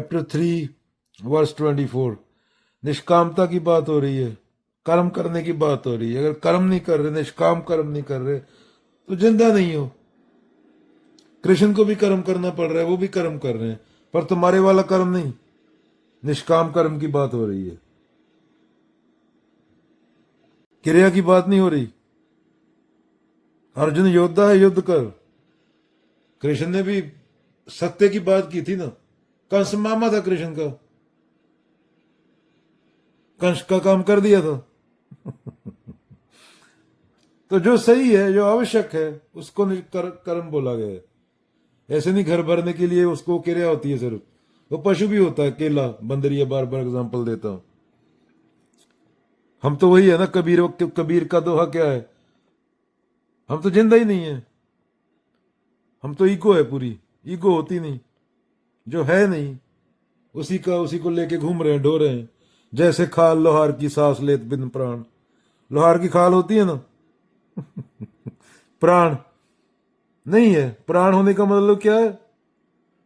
Chapter 3 verse 24, निष्कामता की बात हो रही है, कर्म करने की बात हो रही है। अगर कर्म नहीं कर रहे, निष्काम कर्म नहीं कर रहे, तो जिंदा नहीं हो। कृष्ण को भी कर्म करना पड़ रहा है, वो भी कर्म कर रहे हैं, पर तुम्हारे वाला कर्म नहीं, निष्काम कर्म की बात हो रही है, क्रिया की बात नहीं हो रही। अर्जुन योद्धा है, युद्ध कर। कृष्ण ने भी सत्य की बात की थी ना। कंस मामा था कृष्ण का, कंस का काम कर दिया था। तो जो सही है, जो आवश्यक है, उसको कर्म बोला गया है। ऐसे नहीं घर भरने के लिए उसको क्रिया होती है सिर्फ। वो पशु भी होता है, केला, बंदरिया, बार बार एग्जांपल देता हूं। हम तो वही है ना, कबीर का दोहा क्या है, हम तो जिंदा ही नहीं है। हम तो ईगो है पूरी, ईगो होती नहीं, जो है नहीं उसी को लेके घूम रहे हैं, ढो रहे हैं। जैसे खाल लोहार की सांस लेत बिन प्राण। लोहार की खाल होती है ना, प्राण नहीं है। प्राण होने का मतलब क्या है?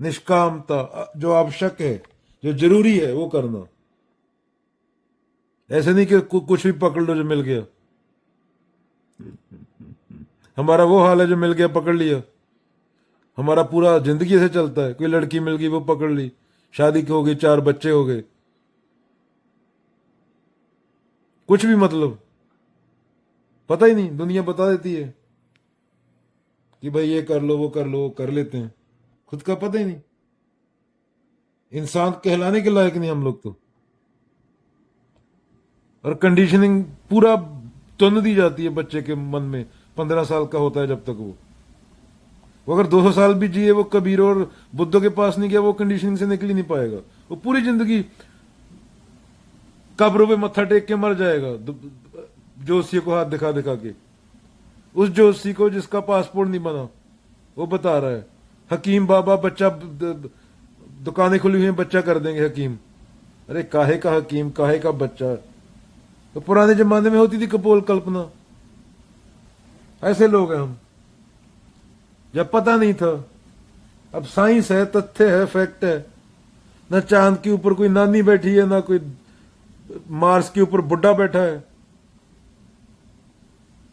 निष्कामता, जो आवश्यक है, जो जरूरी है, वो करना। ऐसे नहीं कि कुछ भी पकड़ लो जो मिल गया। हमारा वो हाल है, जो मिल गया पकड़ लिया। हमारा पूरा जिंदगी ऐसे चलता है, कोई लड़की मिल गई वो पकड़ ली, शादी हो गई, 4 बच्चे हो गए, कुछ भी मतलब पता ही नहीं। दुनिया बता देती है कि भाई ये कर लो, वो कर लो, वो कर लेते हैं, खुद का पता ही नहीं। इंसान कहलाने के लायक नहीं हम लोग तो। और कंडीशनिंग पूरा तुन दी जाती है बच्चे के मन में। 15 साल का होता है जब तक वो अगर 200 साल भी जिए, वो कबीर और बुद्धों के पास नहीं गया, वो कंडीशनिंग से निकल ही नहीं पाएगा। वो पूरी जिंदगी कब्रों पे मत्था टेक के मर जाएगा, जोशी को हाथ दिखा दिखा के। उस जोशी को जिसका पासपोर्ट नहीं बना, वो बता रहा है हकीम बाबा बच्चा, दुकानें खुली हुई हैं, बच्चा कर देंगे हकीम। अरे काहे का हकीम, काहे का बच्चा? तो पुराने जमाने में होती थी कपोल कल्पना। ऐसे लोग हैं हम, जब पता नहीं था। अब साइंस है, तथ्य है, फैक्ट है। ना चांद के ऊपर कोई नानी बैठी है, ना कोई मार्स के ऊपर बुढ़ा बैठा है।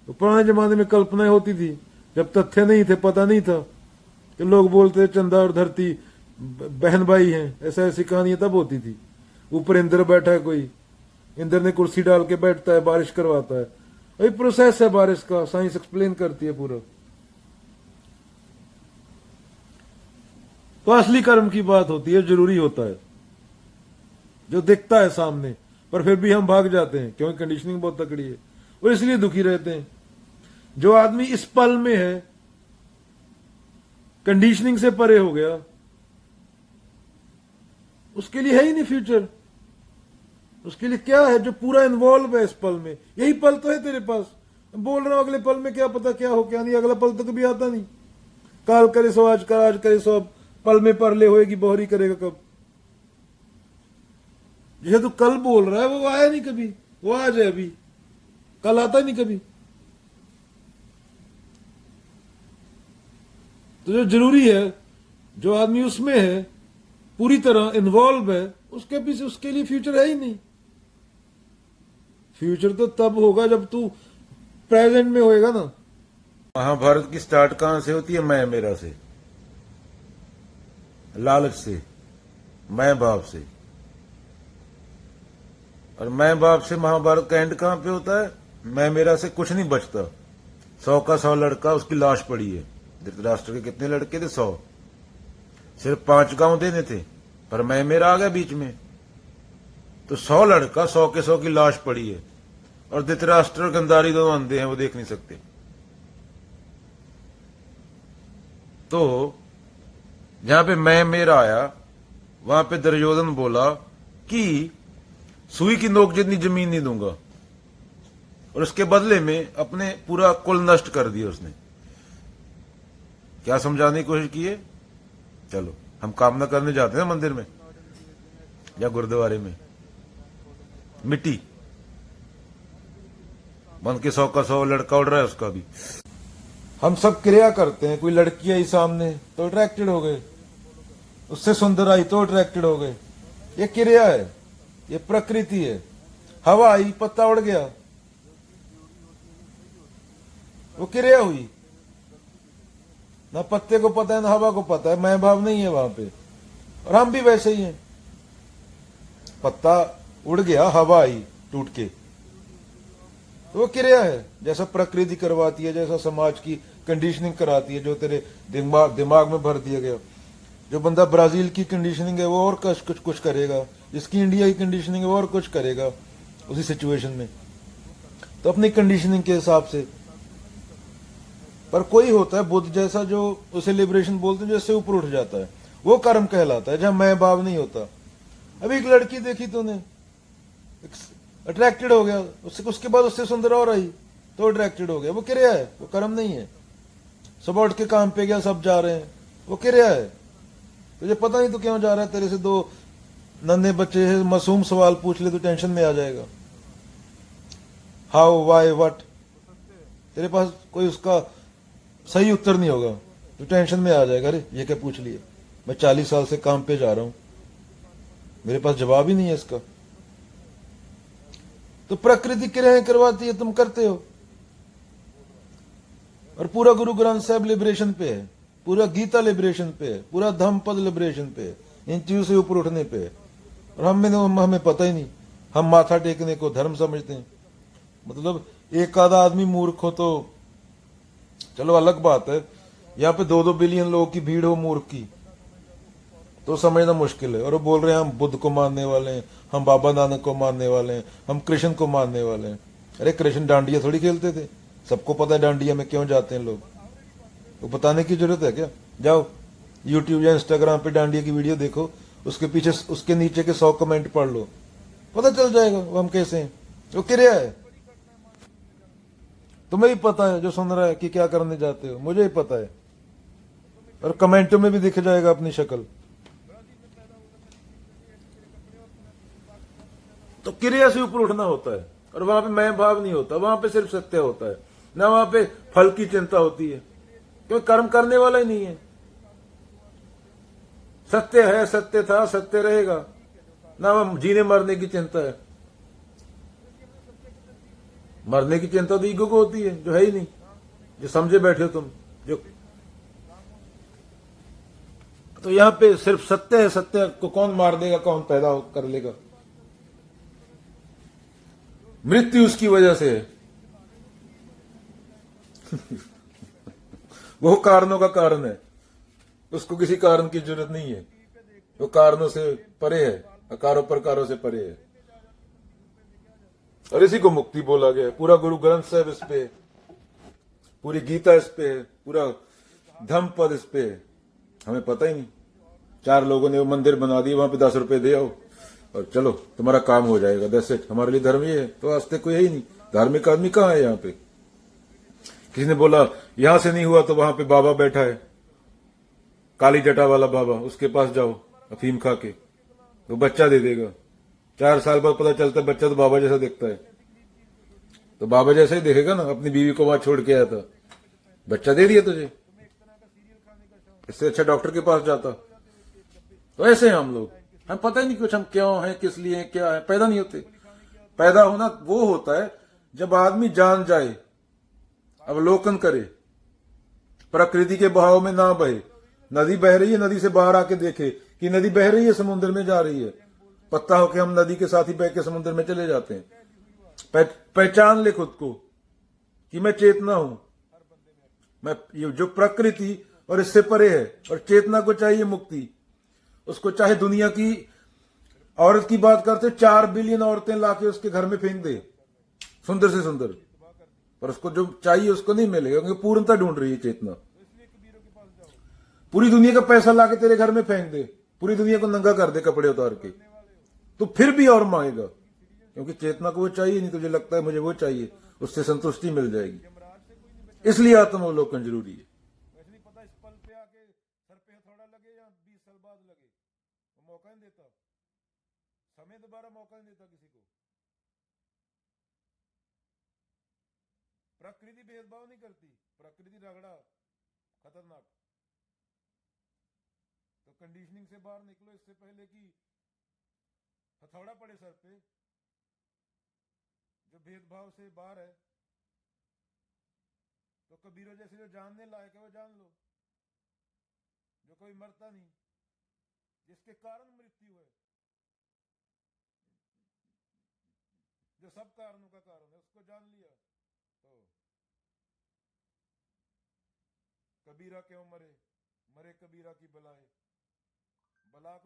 तो पुराने जमाने में कल्पनाएं होती थी, जब तथ्य नहीं थे, पता नहीं था, कि लोग बोलते चंदा और धरती बहन भाई हैं। ऐसा ऐसी कहानियां तब होती थी। ऊपर इंद्र बैठा है कोई, इंद्र ने कुर्सी डाल के बैठता है, बारिश करवाता है। वही प्रोसेस है बारिश का, साइंस एक्सप्लेन करती है पूरा। तो असली कर्म की बात होती है, जरूरी होता है, जो दिखता है सामने, पर फिर भी हम भाग जाते हैं क्योंकि कंडीशनिंग बहुत तकड़ी है, और इसलिए दुखी रहते हैं। जो आदमी इस पल में है, कंडीशनिंग से परे हो गया, उसके लिए है ही नहीं फ्यूचर। उसके लिए क्या है? जो पूरा इन्वॉल्व है इस पल में। यही पल तो है तेरे पास। बोल रहा हूं अगले पल में क्या पता क्या हो क्या नहीं। अगला पल तो कभी आता नहीं। काल करे सो आज कर, आज करे सो अब, पल में परले होएगी बोहरी करेगा कब। जिसे तू कल बोल रहा है वो आया नहीं कभी, वो आज है अभी, कल आता नहीं कभी। तो जो जरूरी है, जो आदमी उसमें है, पूरी तरह इन्वॉल्व है, उसके पीछे उसके लिए फ्यूचर है ही नहीं। फ्यूचर तो तब होगा जब तू प्रेजेंट में होएगा ना। महाभारत की स्टार्ट कहां से होती है? मैं मेरा से, लालच से, मैं बाप से। और मैं बाप से महाभारत का एंड कहां पे होता है? मैं मेरा से कुछ नहीं बचता। 100 का 100 लड़का, उसकी लाश पड़ी है। धृतराष्ट्र के कितने लड़के थे? 100। सिर्फ 5 गांव देने थे, पर मैं मेरा आ गया बीच में। तो 100 लड़का, 100 के 100 की लाश पड़ी है। और धृतराष्ट्र और गंधारी दोनों अंधे हैं, वो देख नहीं सकते। तो जहां पे मैं मेरा आया, वहां पे दुर्योधन बोला कि सुई की नोक जितनी जमीन नहीं दूंगा। और उसके बदले में अपने पूरा कुल नष्ट कर दिया उसने। क्या समझाने की कोशिश की है? चलो, हम कामना करने जाते हैं मंदिर में या गुरुद्वारे में, मिट्टी बन के 100 का 100 लड़का उड़ रहा है, उसका भी हम सब क्रिया करते हैं। कोई लड़की आई सामने तो अट्रैक्टेड हो गए, उससे सुंदर आई तो अट्रैक्टेड हो गए। ये क्रिया है, ये प्रकृति है। हवा आई, पत्ता उड़ गया, वो क्रिया हुई। ना पत्ते को पता है ना हवा को पता है, मैं भाव नहीं है वहां पे। और हम भी वैसे ही हैं। पत्ता उड़ गया, हवा आई टूट के, तो वो क्रिया है। जैसा प्रकृति करवाती है, जैसा समाज की कंडीशनिंग कराती है, जो तेरे दिमाग में भर दिया गया। जो बंदा ब्राजील की कंडीशनिंग है वो और कुछ करेगा, जिसकी इंडिया की कंडीशनिंग है वो और कुछ करेगा उसी सिचुएशन में। तो अपनी कंडीशनिंग के हिसाब से। पर कोई होता है बुद्ध जैसा जो उसे लिबरेशन बोलते हैं, जैसे ऊपर उठ जाता है, वो कर्म कहलाता है, जहां मैं भाव नहीं होता। अभी एक लड़की देखी तूने, अट्रैक्टेड हो गया, उसके बाद उससे सुंदर और आई तो अट्रैक्टेड हो गया, वो क्रिया है, वो कर्म नहीं है। सुबह उठ के काम पे गया, सब जा रहे हैं, वो क्रिया है। तुझे पता नहीं तो क्यों जा रहा है, तेरे से दो नन्हे बच्चे हैं, मासूम सवाल पूछ ले तो टेंशन में आ जाएगा। हाउ, वाई, व्हाट, तेरे पास कोई उसका सही उत्तर नहीं होगा, तो टेंशन में आ जाएगा। अरे ये क्या पूछ लिया, मैं 40 साल से काम पे जा रहा हूं, मेरे पास जवाब ही नहीं है इसका। तो प्रकृति क्रियाएं करवाती है, तुम करते हो। और पूरा गुरु ग्रंथ साहब लिबरेशन पे है, पूरा गीता लिबरेशन पे है, पूरा धम्म पद लिबरेशन पे है, इन चीजों से ऊपर उठने पे है। और हमें पता ही नहीं, हम माथा टेकने को धर्म समझते हैं। मतलब एक आधा आदमी मूर्ख हो तो चलो अलग बात है, यहाँ पे 2-2 बिलियन लोगों की भीड़ हो मूर्ख की तो समझना मुश्किल है। और वो बोल रहे हैं हम बुद्ध को मानने वाले हैं, हम बाबा नानक को मानने वाले हैं, हम कृष्ण को मानने वाले हैं। अरे कृष्ण डांडिया थोड़ी खेलते थे, सबको पता है डांडिया में क्यों जाते हैं लोग, वो बताने की जरूरत है क्या? जाओ यूट्यूब या इंस्टाग्राम पे डांडिया की वीडियो देखो, उसके पीछे उसके नीचे के 100 कमेंट पढ़ लो, पता चल जाएगा वो हम कैसे हैं। वो क्रिया है। तुम्हें भी पता है जो सुन रहा है कि क्या करने जाते हो, मुझे ही पता है। और कमेंटों में भी दिख जाएगा अपनी शक्ल। तो क्रिया से ऊपर उठना होता है, और वहां पे मैं भाव नहीं होता, वहां पे सिर्फ सत्य होता है। ना वहां पे फल की चिंता होती है, क्योंकि कर्म करने वाला ही नहीं है। सत्य है, सत्य था, सत्य रहेगा। ना वह जीने मरने की चिंता है। मरने की चिंता तो ईगो को होती है, जो है ही नहीं, जो समझे बैठे हो तुम जो। तो यहां पे सिर्फ सत्य है, सत्य को कौन मार देगा, कौन पैदा कर लेगा? मृत्यु उसकी वजह से है। वो कारणों का कारण है, उसको किसी कारण की जरूरत नहीं है। वो कारणों से परे है, अकारों प्रकारों से परे है। और इसी को मुक्ति बोला गया है। पूरा गुरु ग्रंथ साहब इस पे, पूरी गीता इस पे है, पूरा धम्म पद इस पे है। हमें पता ही नहीं। 4 लोगों ने वो मंदिर बना दिया, वहां पे 10 रुपए दे आओ और चलो तुम्हारा काम हो जाएगा, दैट्स इट। हमारे लिए धर्म ये है, तो आज तक कोई है ही नहीं। धार्मिक आदमी कहाँ है यहाँ पे? किसी ने बोला यहां से नहीं हुआ तो वहां पे बाबा बैठा है, काली जटा वाला बाबा, उसके पास जाओ अफीम खा के, वो बच्चा दे देगा। 4 साल बाद पता चलता है बच्चा तो बाबा जैसा दिखता है। तो बाबा जैसा ही देखेगा ना, अपनी बीवी को वहां छोड़ के आया था, बच्चा दे दिया तुझे, इससे अच्छा डॉक्टर के पास जाता। तो ऐसे हैं हम लोग, हम पता ही नहीं कुछ, हम क्यों हैं, किस लिए हैं, क्या है, पैदा नहीं होते। पैदा होना वो होता है जब आदमी जान जाए, अवलोकन करे, प्रकृति के बहाव में ना बहे। नदी बह रही है, नदी से बाहर आके देखे कि नदी बह रही है, समुद्र में जा रही है। पत्ता होके हम नदी के साथ ही बह के समुद्र में चले जाते हैं। पहचान ले खुद को कि मैं चेतना हूं, मैं ये जो प्रकृति और इससे परे है। और चेतना को चाहिए मुक्ति, उसको चाहे दुनिया की औरत की बात करते 4 बिलियन औरतें लाके उसके घर में फेंक दे, सुंदर से सुंदर, पर उसको जो चाहिए उसको नहीं मिलेगा, क्योंकि पूर्णता ढूंढ रही है चेतना। पूरी दुनिया का पैसा लाके तेरे घर में फेंक दे, पूरी दुनिया को नंगा कर दे कपड़े उतार के, तो फिर भी और मांगेगा, क्योंकि चेतना को वो चाहिए नहीं। तुझे लगता है मुझे वो चाहिए, उससे संतुष्टि मिल जाएगी। इसलिए आत्मावलोकन जरूरी है। वैसे नहीं पता इस पल पे आके सर पे थोड़ा लगे या 20 साल बाद लगे, वो मौका नहीं देता, समय दोबारा मौका नहीं देता किसी को। प्रकृति भेदभाव नहीं करती, प्रकृति रगड़ा खतरनाक। तो कंडीशनिंग से बाहर निकलो इससे पहले कि हथौड़ा पड़े सर पे। जो भेदभाव से बाहर है, तो कबीरों जैसे जो जानने लायक है वो जान लो, जो कोई मरता नहीं, जिसके कारण मृत्यु है, जो सब कारणों का कारण है, उसको जान लिया। तो कबीरा क्यों मरे, मरे कबीरा की बलाए, बला